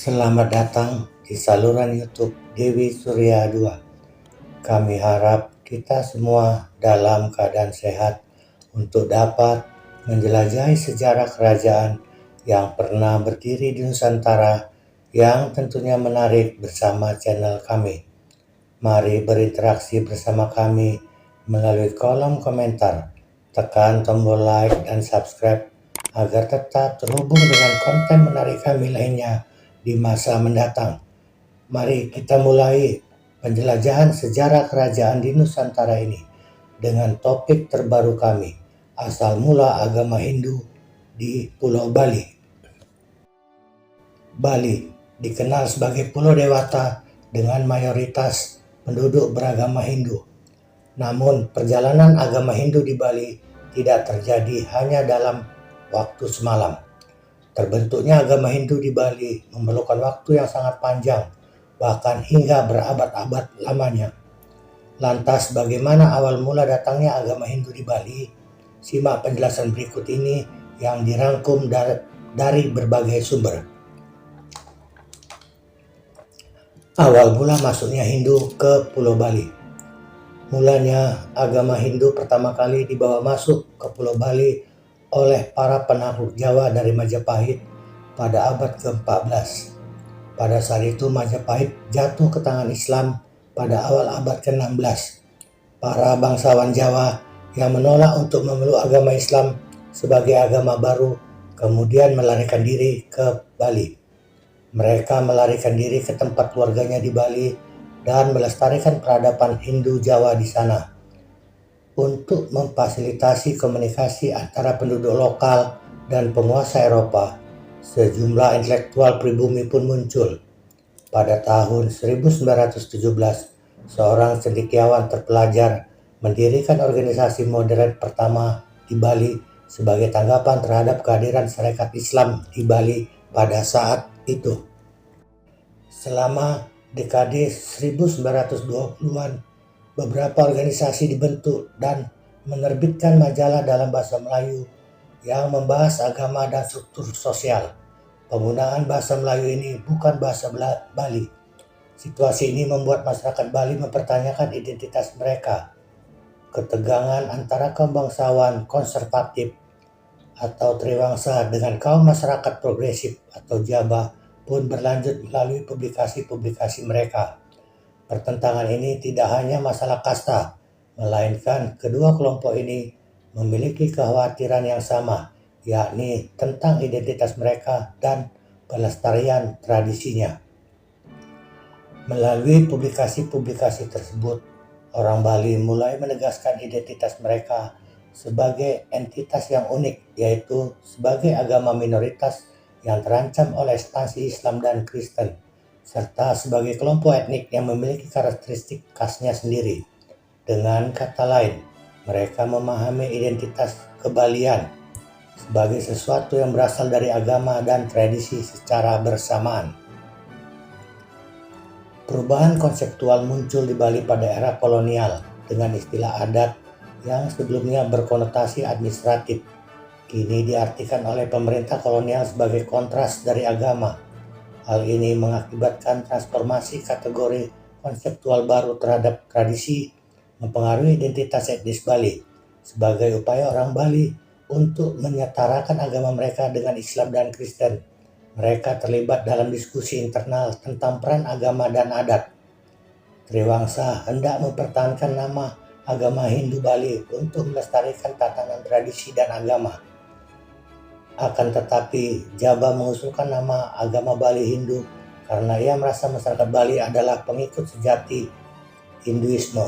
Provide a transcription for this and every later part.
Selamat datang di saluran YouTube Dewi Surya 2. Kami harap kita semua dalam keadaan sehat untuk dapat menjelajahi sejarah kerajaan yang pernah berdiri di Nusantara yang tentunya menarik bersama channel kami. Mari berinteraksi bersama kami melalui kolom komentar. Tekan tombol like dan subscribe agar tetap terhubung dengan konten menarik kami lainnya di masa mendatang. Mari kita mulai penjelajahan sejarah kerajaan di Nusantara ini dengan topik terbaru kami, asal mula agama Hindu di Pulau Bali. Bali dikenal sebagai pulau dewata dengan mayoritas penduduk beragama Hindu. Namun, perjalanan agama Hindu di Bali tidak terjadi hanya dalam waktu semalam. Terbentuknya agama Hindu di Bali memerlukan waktu yang sangat panjang, bahkan hingga berabad-abad lamanya. Lantas, bagaimana awal mula datangnya agama Hindu di Bali? Simak penjelasan berikut ini yang dirangkum dari berbagai sumber. Awal mula masuknya Hindu ke Pulau Bali. Mulanya agama Hindu pertama kali dibawa masuk ke Pulau Bali oleh para penakluk Jawa dari Majapahit pada abad ke-14. Pada saat itu Majapahit jatuh ke tangan Islam pada awal abad ke-16. Para bangsawan Jawa yang menolak untuk memeluk agama Islam sebagai agama baru kemudian melarikan diri ke Bali. Mereka melarikan diri ke tempat keluarganya di Bali dan melestarikan peradaban Hindu Jawa di sana. Untuk memfasilitasi komunikasi antara penduduk lokal dan penguasa Eropa, sejumlah intelektual pribumi pun muncul. Pada tahun 1917, seorang cendekiawan terpelajar mendirikan organisasi modern pertama di Bali sebagai tanggapan terhadap kehadiran Syarikat Islam di Bali pada saat itu. Selama dekade 1920-an, beberapa organisasi dibentuk dan menerbitkan majalah dalam bahasa Melayu yang membahas agama dan struktur sosial. Penggunaan bahasa Melayu ini bukan bahasa Bali. Situasi ini membuat masyarakat Bali mempertanyakan identitas mereka. Ketegangan antara kaum bangsawan konservatif atau Triwangsa dengan kaum masyarakat progresif atau Jaba pun berlanjut melalui publikasi-publikasi mereka. Pertentangan ini tidak hanya masalah kasta, melainkan kedua kelompok ini memiliki kekhawatiran yang sama, yakni tentang identitas mereka dan pelestarian tradisinya. Melalui publikasi-publikasi tersebut, orang Bali mulai menegaskan identitas mereka sebagai entitas yang unik, yaitu sebagai agama minoritas yang terancam oleh ekspansi Islam dan Kristen, serta sebagai kelompok etnik yang memiliki karakteristik khasnya sendiri. Dengan kata lain, mereka memahami identitas kebalian sebagai sesuatu yang berasal dari agama dan tradisi secara bersamaan. Perubahan konseptual muncul di Bali pada era kolonial dengan istilah adat yang sebelumnya berkonotasi administratif, kini diartikan oleh pemerintah kolonial sebagai kontras dari agama. Hal ini mengakibatkan transformasi kategori konseptual baru terhadap tradisi, mempengaruhi identitas etnis Bali sebagai upaya orang Bali untuk menyetarakan agama mereka dengan Islam dan Kristen. Mereka terlibat dalam diskusi internal tentang peran agama dan adat. Triwangsa hendak mempertahankan nama agama Hindu Bali untuk melestarikan tatanan tradisi dan agama. Akan tetapi, Jaba mengusulkan nama agama Bali Hindu karena ia merasa masyarakat Bali adalah pengikut sejati Hinduisme.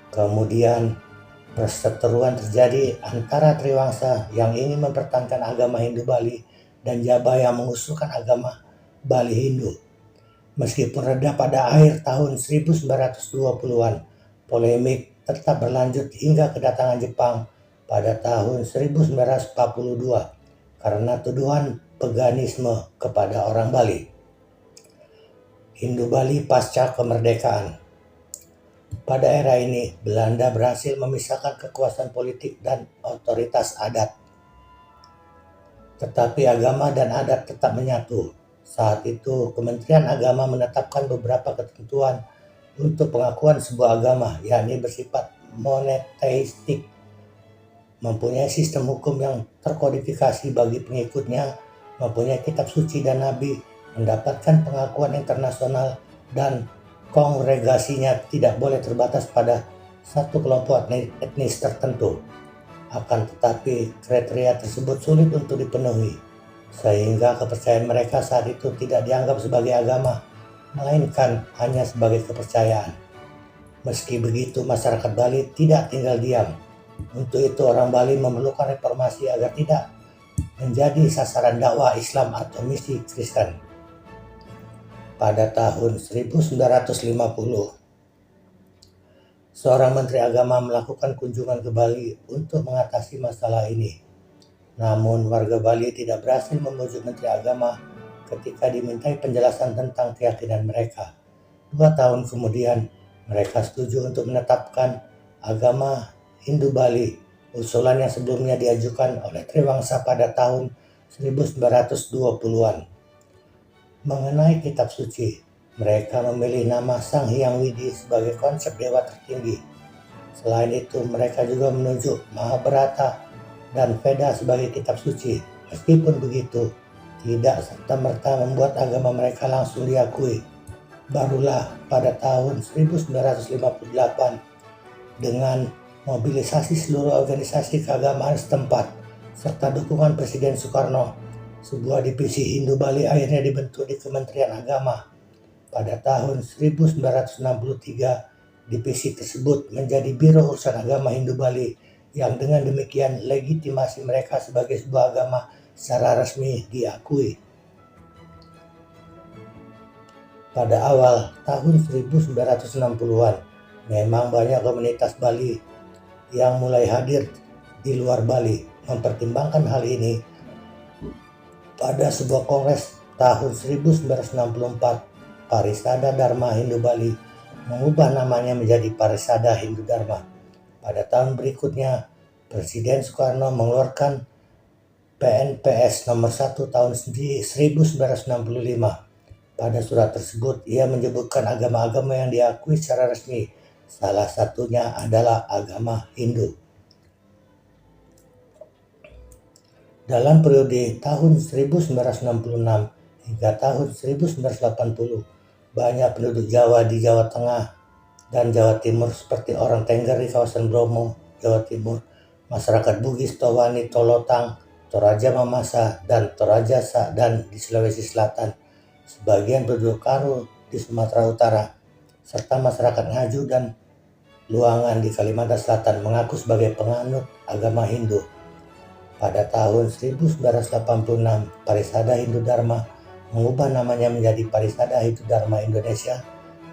Kemudian, perseteruan terjadi antara Triwangsa yang ingin mempertahankan agama Hindu Bali dan Jaba yang mengusulkan agama Bali Hindu. Meskipun reda pada akhir tahun 1920-an, polemik tetap berlanjut hingga kedatangan Jepang pada tahun 1942 karena tuduhan paganisme kepada orang Bali. Hindu Bali pasca kemerdekaan. Pada era ini, Belanda berhasil memisahkan kekuasaan politik dan otoritas adat. Tetapi agama dan adat tetap menyatu. Saat itu, Kementerian Agama menetapkan beberapa ketentuan untuk pengakuan sebuah agama, yakni bersifat monoteistik, mempunyai sistem hukum yang terkodifikasi bagi pengikutnya, mempunyai kitab suci dan nabi, mendapatkan pengakuan internasional, dan kongregasinya tidak boleh terbatas pada satu kelompok etnis tertentu. Akan tetapi, kriteria tersebut sulit untuk dipenuhi, sehingga kepercayaan mereka saat itu tidak dianggap sebagai agama, melainkan hanya sebagai kepercayaan. Meski begitu, masyarakat Bali tidak tinggal diam. Untuk itu, orang Bali memerlukan reformasi agar tidak menjadi sasaran dakwah Islam atau misi Kristen. Pada tahun 1950, seorang Menteri Agama melakukan kunjungan ke Bali untuk mengatasi masalah ini. Namun, warga Bali tidak berhasil memujuk Menteri Agama ketika dimintai penjelasan tentang keyakinan mereka. 2 tahun kemudian, mereka setuju untuk menetapkan agama Hindu Bali, usulan yang sebelumnya diajukan oleh Triwangsa pada tahun 1920-an. Mengenai kitab suci, mereka memilih nama Sang Hyang Widi sebagai konsep dewa tertinggi. Selain itu, mereka juga menunjuk Mahabharata dan Veda sebagai kitab suci. Meskipun begitu, tidak serta-merta membuat agama mereka langsung diakui. Barulah pada tahun 1958, dengan mobilisasi seluruh organisasi keagamaan setempat serta dukungan Presiden Soekarno, sebuah divisi Hindu Bali akhirnya dibentuk di Kementerian Agama. Pada tahun 1963, divisi tersebut menjadi Biro Urusan Agama Hindu Bali, yang dengan demikian legitimasi mereka sebagai sebuah agama secara resmi diakui. Pada awal tahun 1960-an, memang banyak komunitas Bali yang mulai hadir di luar Bali. Mempertimbangkan hal ini, pada sebuah kongres tahun 1964, Parisada Dharma Hindu Bali mengubah namanya menjadi Parisada Hindu Dharma. Pada tahun berikutnya, Presiden Soekarno mengeluarkan PNPS nomor 1 tahun 1965. Pada surat tersebut, ia menyebutkan agama-agama yang diakui secara resmi. Salah satunya adalah agama Hindu. Dalam periode tahun 1966 hingga tahun 1980, banyak penduduk Jawa di Jawa Tengah dan Jawa Timur seperti orang Tengger di kawasan Bromo, Jawa Timur, masyarakat Bugis Towani Tolotang, Toraja Mamasa, dan Toraja Sadan di Sulawesi Selatan, sebagian penduduk Karo di Sumatera Utara, serta masyarakat Ngaju dan Luangan di Kalimantan Selatan mengaku sebagai penganut agama Hindu. Pada tahun 1986, Parisada Hindu Dharma mengubah namanya menjadi Parisada Hindu Dharma Indonesia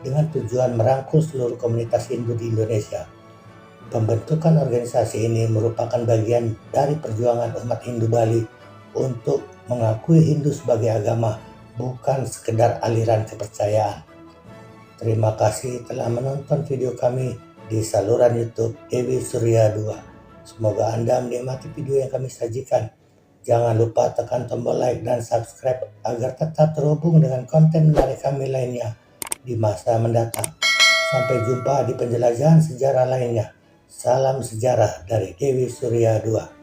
dengan tujuan merangkul seluruh komunitas Hindu di Indonesia. Pembentukan organisasi ini merupakan bagian dari perjuangan umat Hindu Bali untuk mengakui Hindu sebagai agama, bukan sekedar aliran kepercayaan. Terima kasih telah menonton video kami di saluran YouTube Dewi Surya 2. Semoga Anda menikmati video yang kami sajikan. Jangan lupa tekan tombol like dan subscribe agar tetap terhubung dengan konten menarik kami lainnya di masa mendatang. Sampai jumpa di penjelajahan sejarah lainnya. Salam sejarah dari Dewi Surya 2.